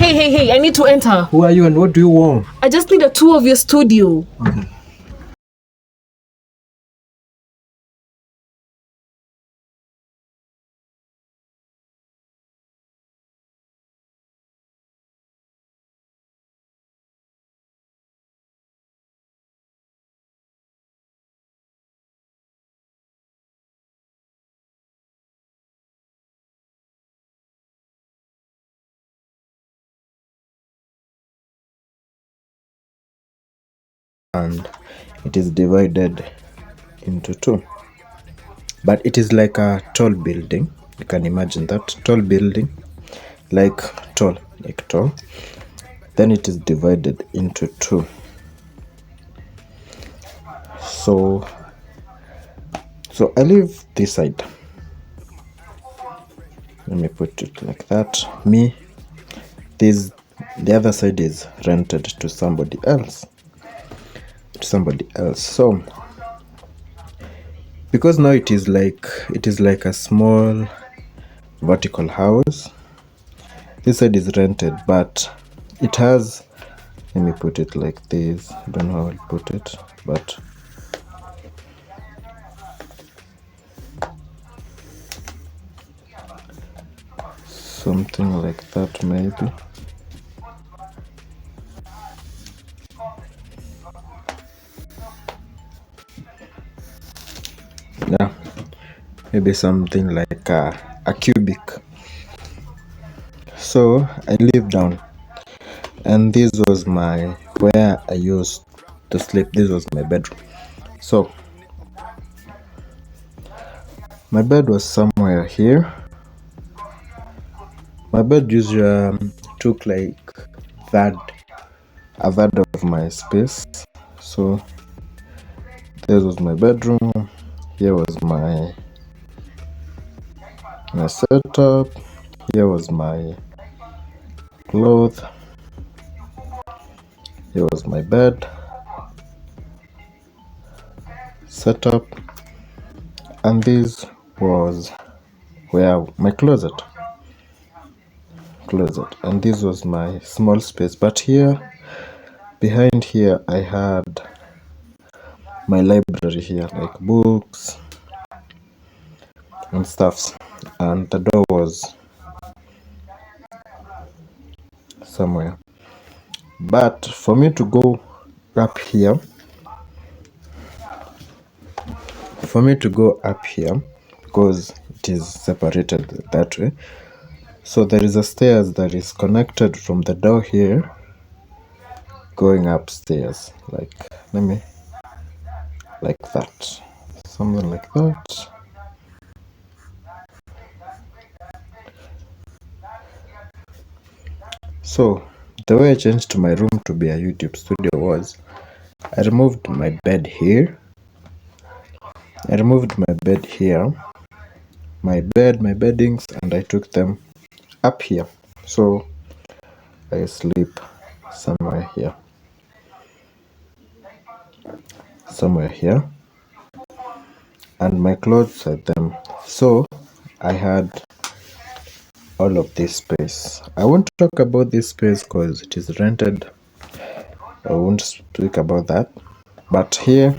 Hey, I need to enter. Who are you and what do you want? I just need a tour of your studio. Okay. And it is divided into two, but it is like a tall building. You can imagine that tall building, like tall. Then it is divided into two. So I leave this side. Let me put it like that. The other side is rented to somebody else. So because now it is like a small vertical house. This side is rented, but it has, let me put it like this. I don't know how I'll put it, but something like that maybe. Yeah, maybe something like a cubic. So I live down, and this was where I used to sleep. This was my bedroom. So my bed was somewhere here. My bed usually took like a third of my space. So this was my bedroom. Here was my setup. Here was my clothes. Here was my bed setup, and this was where my closet, and this was my small space. But here, behind here, I had my library here, like books and stuffs, and the door was somewhere. But for me to go up here, because it is separated that way, so there is a stairs that is connected from the door here going upstairs, like like that, something like that. So the way I changed my room to be a YouTube studio was I removed my bed here. My beddings, and I took them up here. So I sleep somewhere here, and my clothes are them. So I had all of this space. I won't talk about this space because it is rented. I won't speak about that. But here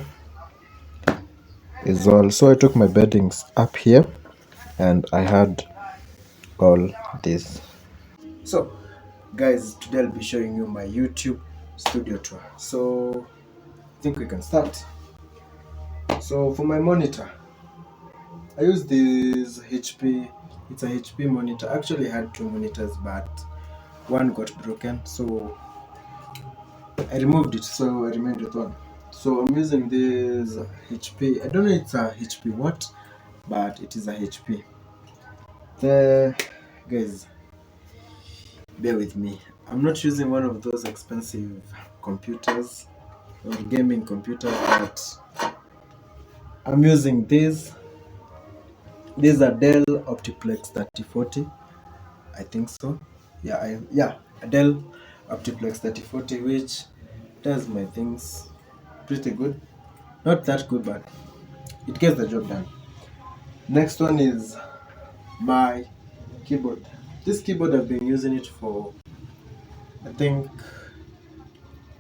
is all. So I took my beddings up here, and I had all this. So guys, today I'll be showing you my YouTube studio tour. So I think we can start. So for my monitor, I use this HP. It's a HP monitor. Actually I had two monitors, but one got broken, so I removed it, so I remained with one. So I'm using this HP. I don't know it's a HP what, but it is a HP. Guys, bear with me. I'm not using one of those expensive computers or gaming computers, but I'm using this. These are Dell Optiplex 3040. I think so. Yeah, a Dell Optiplex 3040, which does my things pretty good. Not that good, but it gets the job done. Next one is my keyboard. This keyboard I've been using it for I think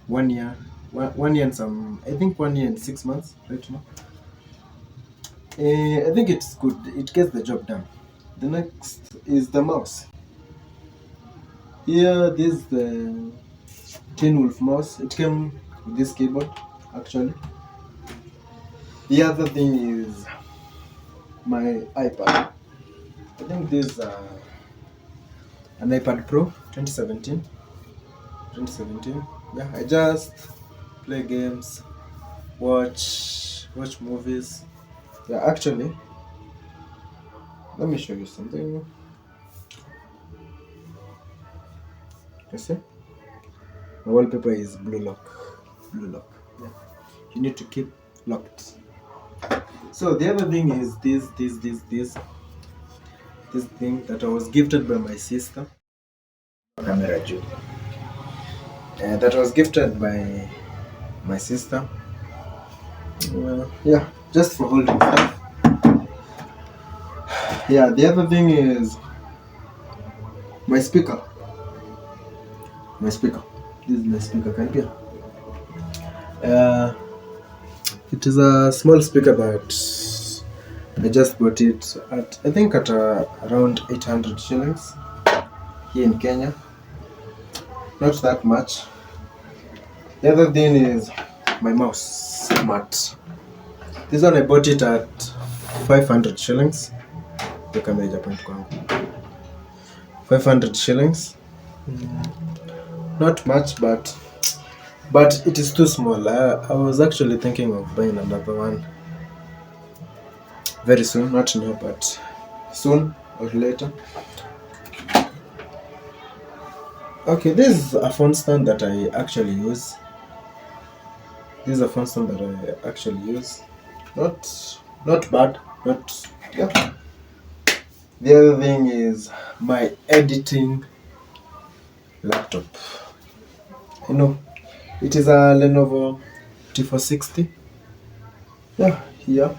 1 year, 1 year and some. I think 1 year and 6 months right now. I think it's good. It gets the job done. The next is the mouse. Here, this is the Tin Wolf mouse. It came with this keyboard, actually. The other thing is my iPad. I think this is an iPad Pro 2017. 2017. Yeah, I just play games, watch movies. Yeah, actually, let me show you something. You see, my wallpaper is blue lock. Blue lock. Yeah, you need to keep locked. So the other thing is this thing that I was gifted by my sister. Camera Jew. That was gifted by my sister. Yeah, just for holding stuff. Yeah, the other thing is my speaker. My speaker. This is my speaker. Can you hear? It is a small speaker, but I just bought it at, I think, at around 800 shillings here in Kenya. Not that much. The other thing is my mouse mat. This one I bought it at 500 shillings. The camera is point 500 shillings. Not much, but it is too small. I was actually thinking of buying another one very soon. Not now, but soon or later. Okay, this is a phone stand that I actually use. This is a phone stand that I actually use. Not bad. Not, yeah. The other thing is my editing laptop. You know, it is a Lenovo T460. Yeah, here.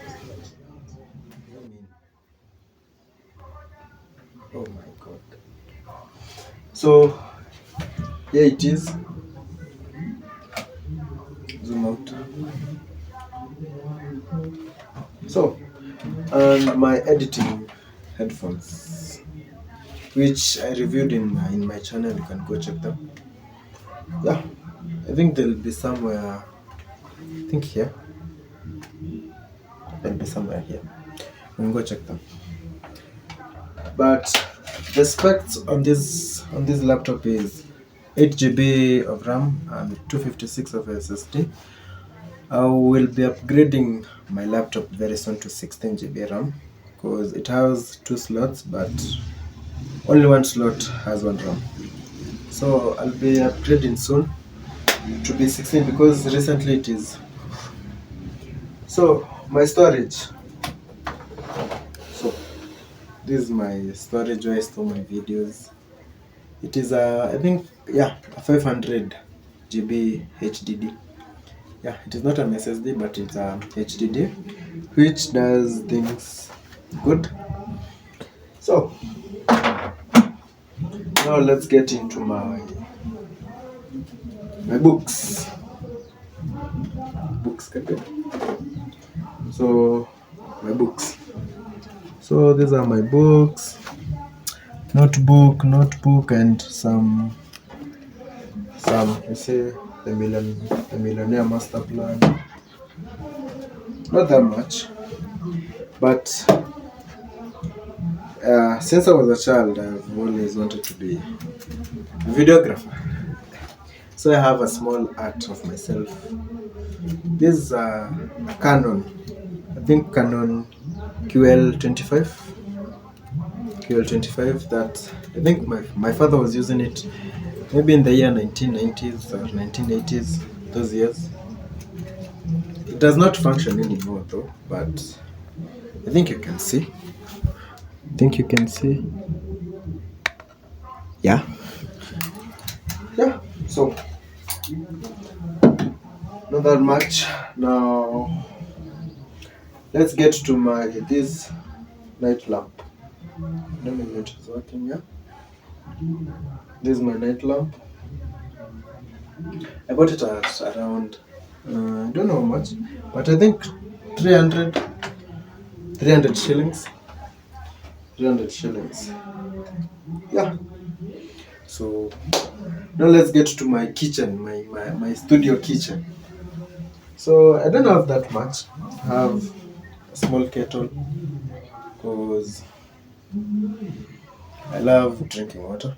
Oh my god. So here it is. Zoom out. So, and my editing headphones, which I reviewed in my channel. You can go check them. Yeah, I think they'll be somewhere. I think here. They'll be somewhere here. You can go check them. But the specs on this laptop is 8 GB of RAM and 256 of SSD. I will be upgrading my laptop very soon to 16 GB RAM because it has 2 slots, but only one slot has 1 RAM. So I'll be upgrading soon to be 16 because recently it is. So my storage. So this is my storage where I store my videos. It is I think, yeah, a 500 GB HDD. Yeah, it is not an SSD, but it's a HDD, which does things good. So now let's get into my books. So my books. So these are my books. Notebook, and some. You see, the Millionaire Master Plan. Not that much, but since I was a child, I've always wanted to be a videographer. So I have a small art of myself. This is a Canon. I think Canon QL25. That I think my father was using it maybe in the year 1990s or 1980s, those years. It does not function anymore though, but I think you can see. Yeah. So not that much. Now let's get to this night lamp. I don't know if it is working. Yeah. This is my night lamp. I bought it at around, I don't know how much, but I think 300, 300 shillings. 300 shillings. Yeah. So now let's get to my kitchen, my studio kitchen. So I don't have that much. I have a small kettle because I love drinking water.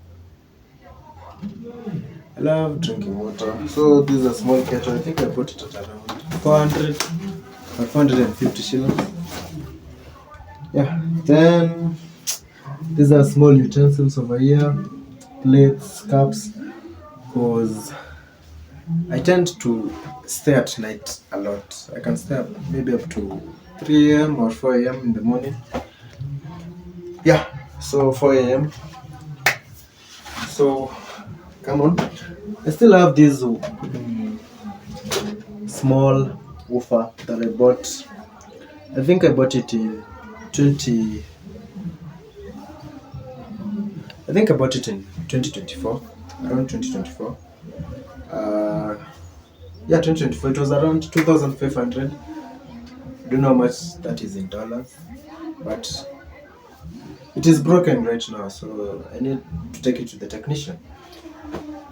I love drinking water. So this is a small kettle. I think I bought it at around 400 or 450 shillings. Yeah. Then these are small utensils over here, plates, cups, because I tend to stay at night a lot. I can stay up maybe up to 3 a.m. or 4 a.m. in the morning. Yeah, so 4 a.m. So, come on. I still have this small woofer that I bought. I think I bought it in 20. I think I bought it in 2024, around 2024. Yeah, 2024. It was around 2,500. I don't know how much that is in dollars, but it is broken right now, so I need to take it to the technician.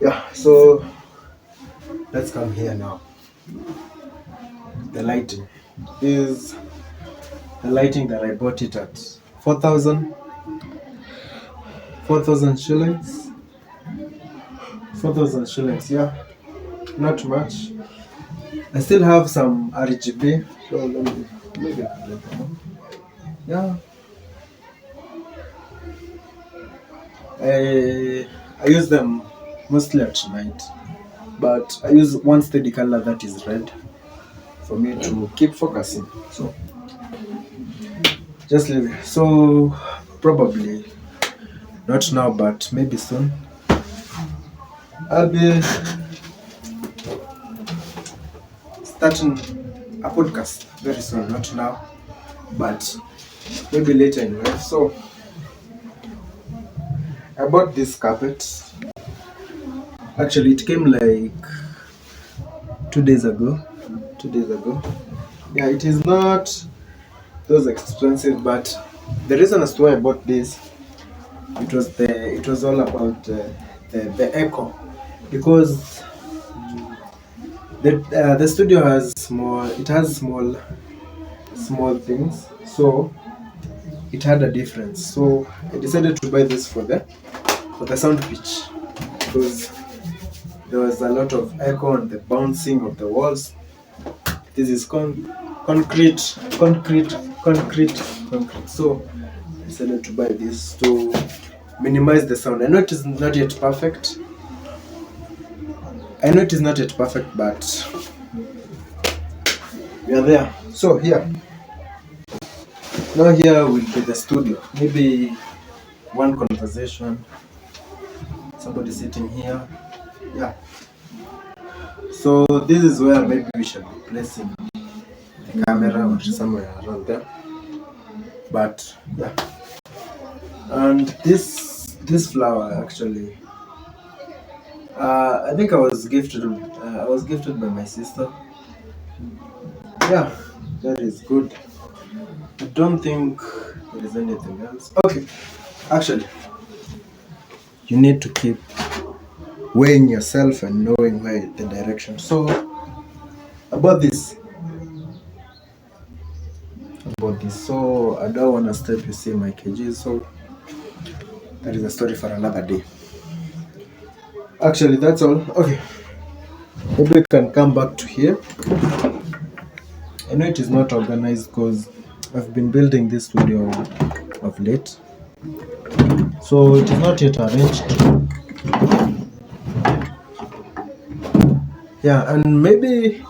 Yeah, so let's come here now. The lighting is the lighting that I bought it at 4,000 shillings. 4,000 shillings, yeah, not much. I still have some RGB, so let me get that. Yeah, I use them mostly at night, but I use one steady color that is red for me to keep focusing. So just leave it. So probably not now, but maybe soon. I'll be starting a podcast very soon. Not now, but maybe later in life. So I bought this carpet. Actually, it came like 2 days ago. 2 days ago. Yeah, it is not those expensive, but the reason as to why I bought this, it was all about the echo, because the studio has small things, so it had a difference. So I decided to buy this for the sound pitch, because there was a lot of echo and the bouncing of the walls. This is concrete, concrete. So I decided to buy this to minimize the sound. I know it is not yet perfect. But we are there. So here will be the studio. Maybe one conversation, somebody sitting here. Yeah. So this is where maybe we should be placing the camera or somewhere around there. But yeah. And this flower actually, I think I was gifted by my sister. Yeah, that is good. I don't think there is anything else. Okay, actually, you need to keep weighing yourself and knowing where the direction. So about this, so I don't want to step you see my kgs. So that is a story for another day. Actually, that's all. Okay, maybe we can come back to here. I know it is not organized because I've been building this studio of late, so it is not yet arranged. Yeah, and maybe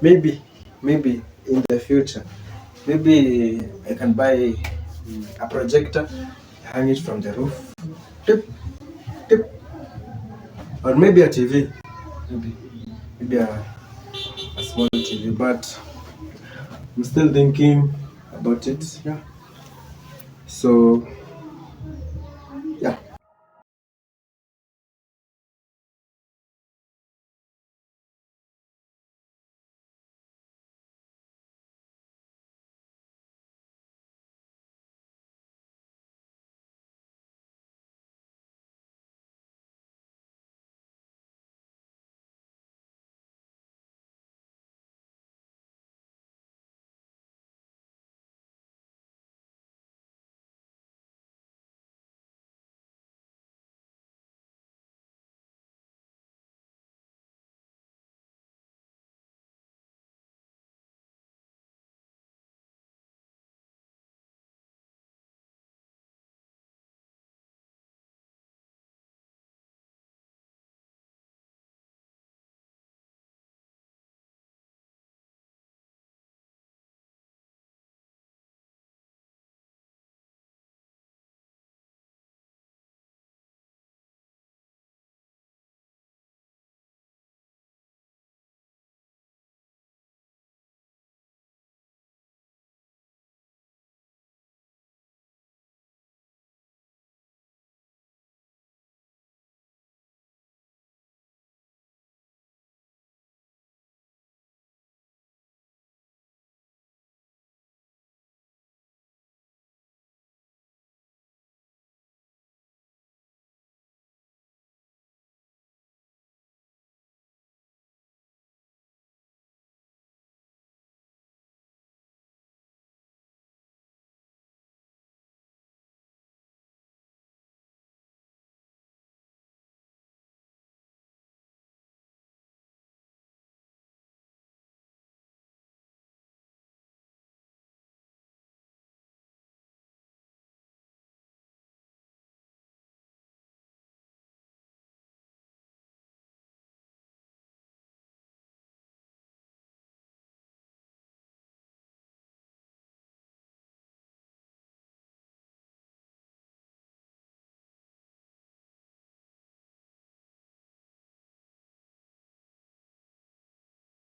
in the future, maybe I can buy a projector, hang it from the roof, tip, tip, or maybe a TV, maybe a small TV. But I'm still thinking about it. Yeah. So